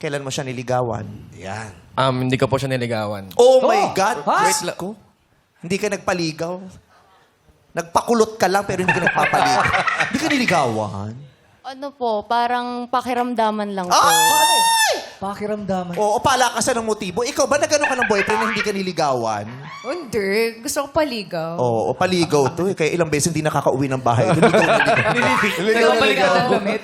Kailan mo siya niligawan? Yan. Hindi ko po siya niligawan. Oh my God! Ha? Wait lang. Hindi ka nagpaligaw. Nagpakulot ka lang pero hindi ka nagpapaligaw. Hindi ka niligawan. Ano po, parang pakiramdaman lang po. Pakiramdaman. Oo, palakasan ng motibo. Ikaw ba nagano ka ng boyfriend na hindi ka niligawan? Hindi. Gusto ko paligaw. Oo, paligaw to. Kaya ilang beses hindi nakakauwi ng bahay. Nagpapalikat ang damit.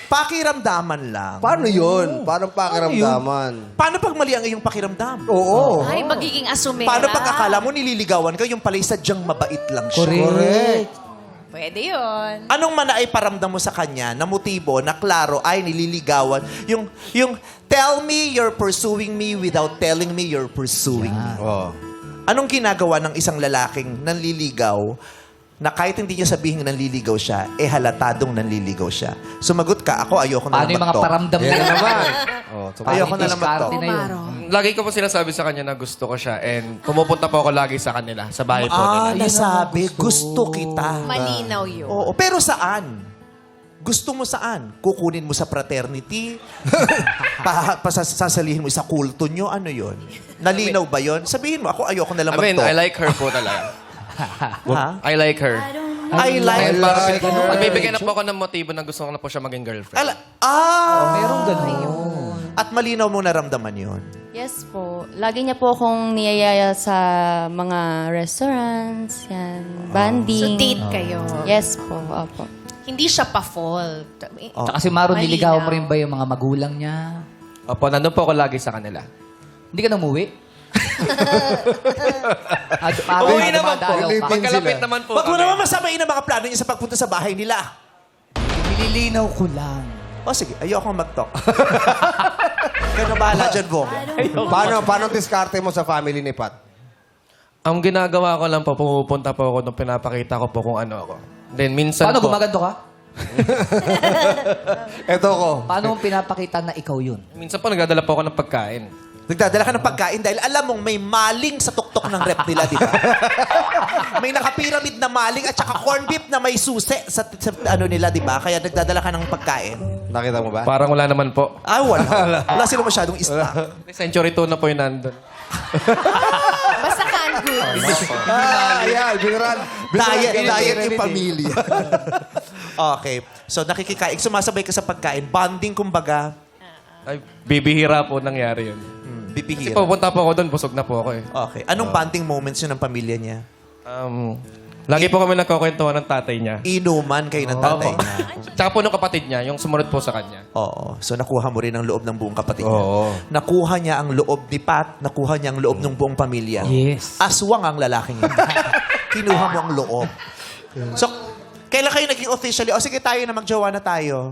Pakiramdaman lang. Paano yun? Parang pakiramdaman. Paano pag mali ang iyong pakiramdam? Oo. Ay, magiging asumera. Paano pag akala mo nililigawan ka, yung pala'y sadyang mabait lang siya? Correct. Pwede yun. Anong manaay paramdam mo sa kanya na motibo, na klaro, ay nililigawan? Yung tell me you're pursuing me without telling me you're pursuing me. Oh. Anong ginagawa ng isang lalaking nanliligaw na kahit hindi niya sabihin nanliligaw siya, halatadong nanliligaw siya? Sumagot ka, ako ayoko na Paano lang yung mga mag-talk. paramdam Yan na na naman. Oh, Ayoko na lang mag-talk. Diskarte na yun. Lagi ko po sinasabi sa kanya na gusto ko siya and pumupunta po ako lagi sa kanila, sa bahay po nila. Nasabi, gusto kita. Malinaw yun. Oo, pero saan? Gusto mo saan? Kukunin mo sa fraternity? Sasalihin mo sa kulto nyo? Ano yon? Nalinaw ba yon? Sabihin mo, ako ayoko na lang I mean, mag-talk. I like her po talaga. Ha? I like her. I like... Parang like her. nagbibigay na po ako ng motibo na gusto ko na po siya maging girlfriend. Merong ganun. At malinaw mo naramdaman yon. Yes po. Lagi niya po akong niyayaya sa mga restaurants, yan, So, banding. date kayo. Yes po, opo. Hindi siya pa-fall. Tsaka si Maro, Malinaw. niligaw mo rin ba yung mga magulang niya? Opo, nandun po ako lagi sa kanila. Hindi ka na umuwi? Uwi naman po. Lilipin Magkalapit sila. naman po Wag mo kami. naman masamain ang mga plano niya sa pagpunta sa bahay nila. Nililinaw ko lang. O sige, ayoko mag-talk. Kaya na bahala dyan, Bong. Paano diskarte mo sa family ni Pat? Ang ginagawa ko lang po, pumupunta po ako nung pinapakita ko po kung ano ako. Then minsan Paano po... gumaganto ka? Eto ko. Paano mong pinapakita na ikaw yun? Minsan po nagdadala po ako ng pagkain. Nagdadala ka ng pagkain dahil alam mong may maling sa tuktok ng rep nila, di ba? May nakapiramid na maling at saka corn beef na may susi sa ano nila, di ba? Kaya nagdadala ka ng pagkain. Nakita mo ba? Parang wala naman po. Ah, wala. Wala sila masyadong stock. Century 2 na po yung nandun. Basta canned goods. Ayan, general. Diet yung pamilya. Okay. So, nakikikain. Sumasabay ka sa pagkain. Bonding, kumbaga. Ay, bibihira po nangyari yun. Kasi Bibihira. pupunta po ako doon, busog na po ako eh. Okay. Anong bonding moments yun ng pamilya niya? Lagi po kami nagkukwentuhan ng tatay niya. Inuman kayo ng tatay Opo. niya. Tsaka po nung kapatid niya, yung sumunod po sa kanya. Oo. So, nakuha mo rin ang loob ng buong kapatid niya. Oo. Nakuha niya ang loob ni Pat. Nakuha niya ang loob ng buong pamilya. Yes. Aswang ang lalaking yun. Kinuha mo ang loob. So, kailan kayo naging officially? O sige, tayo na magjowa na tayo.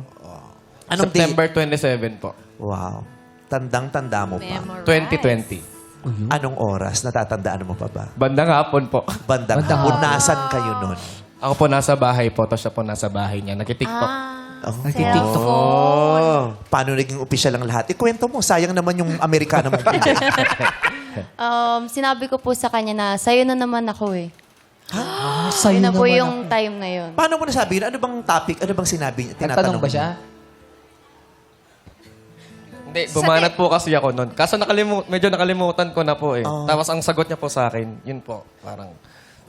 Anong September date? 27 po. Wow. Tandang-tanda mo pa. Memorize. 2020. Anong oras? Natatandaan mo pa ba? Bandang hapon po. Bandang hapon. Nasaan kayo nun? Ako po nasa bahay po, tapos siya po nasa bahay niya. Nakitiktok. Nagtitiktok. Oh. Paano naging official ang lahat? Ikwento mo. Sayang naman yung Amerikana mo. Sinabi ko po sa kanya na, sa'yo na naman ako eh. Sa'yo Yun na po naman yung time na yun. Paano mo nasabi yun? Ano bang topic? Ano bang sinabi niya? Nagtanong ba siya? Hindi, bumanat po kasi ako noon. Kaso medyo nakalimutan ko na po eh. Tapos ang sagot niya po sa akin, yun po, parang,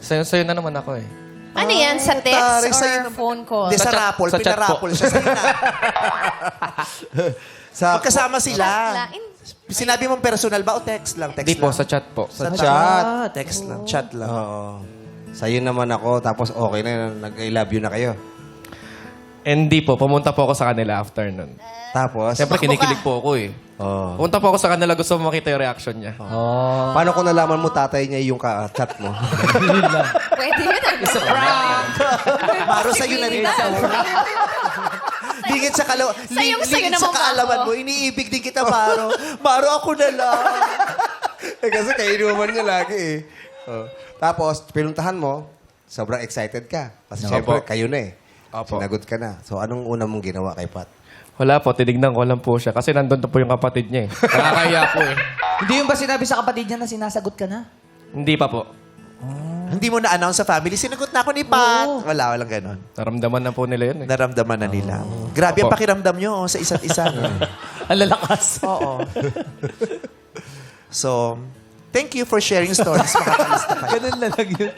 sa'yo na naman ako eh. Ano yan? Sa Tari, text sa'yo or naman. phone call? Hindi, sa chat- raffle. sa chat po. Pinaraffle siya. Sa'yo na. Magkasama sila. Sinabi mong personal ba o text lang? Text Hindi po, lang? sa chat po. Sa chat. Text lang. Chat lang. Oo. Sa'yo naman ako, tapos okay na, nag-I love you na kayo. Hindi po, pumunta po ako sa kanila after nun. Tapos, Siyempre, kinikilig po ako eh. oh. Pumunta po ako sa kanila, gusto mo makita yung reaction niya. Oh. Paano kung nalaman mo tatay niya yung chat mo? Pwede yun. It's a prank! Maro sa'yo na rin ako. Lingit sa Sa'yo lingit naman sa ba kaalaman ako? mo. Iniibig din kita, Maro. Maro, ako na lang. Kasi kainuman niya lagi eh. Oh. Tapos, pinuntahan mo, sobrang excited ka. Kasi syempre, Opo. kayo na eh. Opo. Sinagot ka na. So, anong una mong ginawa kay Pat? Wala po, tinignan ko lang po siya. Kasi nandun na po yung kapatid niya eh. Nakakaya po eh. Hindi yung ba sinabi sa kapatid niya na sinasagot ka na? Hindi pa po. Hindi mo na-announce sa family, sinagot na ako ni Pat. Walang ganon. Naramdaman na po nila yun eh. Naramdaman na nila. Grabe ang Opo. pakiramdam nyo sa isa't isa. Ang lalakas. Oo. So, thank you for sharing stories. Makakalis na kayo. Ganun na lang yun.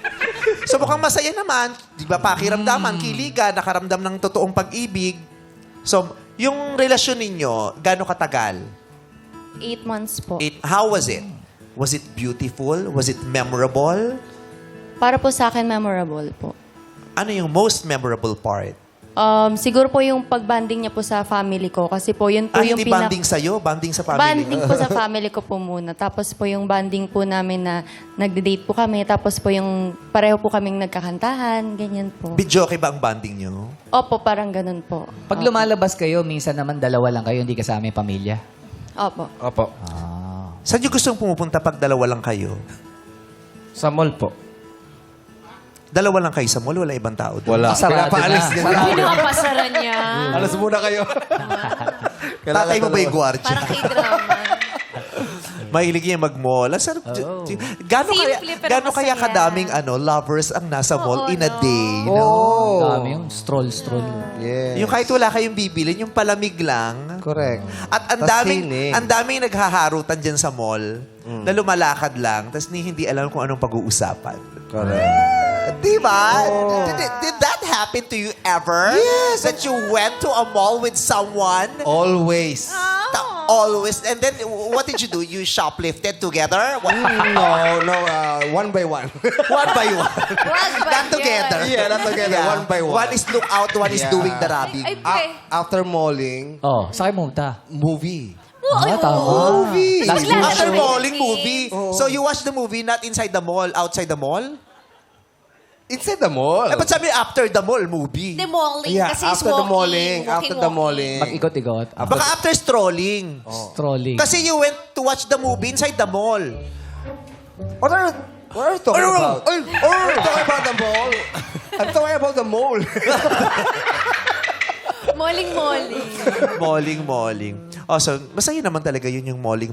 So, mukhang masaya naman. Di ba, pakiramdaman, kiligan, nakaramdam ng totoong pag-ibig. So, yung relasyon ninyo, gaano katagal? 8 months po. How was it? Was it beautiful? Was it memorable? Para po sa akin, memorable po. Ano yung most memorable part? Siguro po yung pag-banding niya po sa family ko. Kasi po, yun po yung Hindi banding sa'yo, banding sa family. Banding po sa family ko po muna. Tapos po yung banding po namin na nagde-date po kami. Tapos po yung pareho po kaming nagkakantahan. Ganyan po. Bidyoke ba ang banding nyo? Opo, parang ganun po. Pag lumalabas kayo, minsan naman dalawa lang kayo, hindi kasama yung pamilya. Opo. Opo. Saan nyo gustong pumupunta pag dalawa lang kayo? Sa mall po. Dalawa lang kayo sa mall, wala ibang tao doon. Wala. Sarado Pinapaalis na. niya. Pinapasara niya. Alas muna kayo. Tatay mo ba yung gwardiya? Parang k-drama. Mahilig niya mag-mall. Ang sarap. Gano'n kaya, Simple pero gano'n kaya masaya. kadaming lovers ang nasa mall in a day? No? Oh. Dami yung stroll. Yes. Yung kahit wala kayong bibilin, yung palamig lang. Correct. At Tas sine. ang daming naghaharutan dyan sa mall na lumalakad lang, tapos hindi alam kung anong pag-uusapan. Correct. Diba? Did that happen to you ever? Yes. That you went to a mall with someone? Always. Always. And then, what did you do? You shoplifted together? No, one by one. One by one. Wag ba Not together. Yeah, not together. One by one. One is look out, one is Yeah. doing the robbing. Ay, pre. After malling, Oh, saan kayo pumunta? movie. Tama. Movie. Last Bigla After Sure. malling movie. So you watch the movie not inside the mall, outside the mall? Inside the mall. Ba't sabi after the mall movie? The malling Yeah, kasi after the walking, malling. walking, After the walking. malling. Mag-ikot-ikot. Baka after strolling. Strolling. Kasi you went to watch the movie inside the mall. What are you talking about? I'm talking about the mall. I'm talking about the mall. Malling. Malling. Oh, so masaya naman talaga yun yung malling.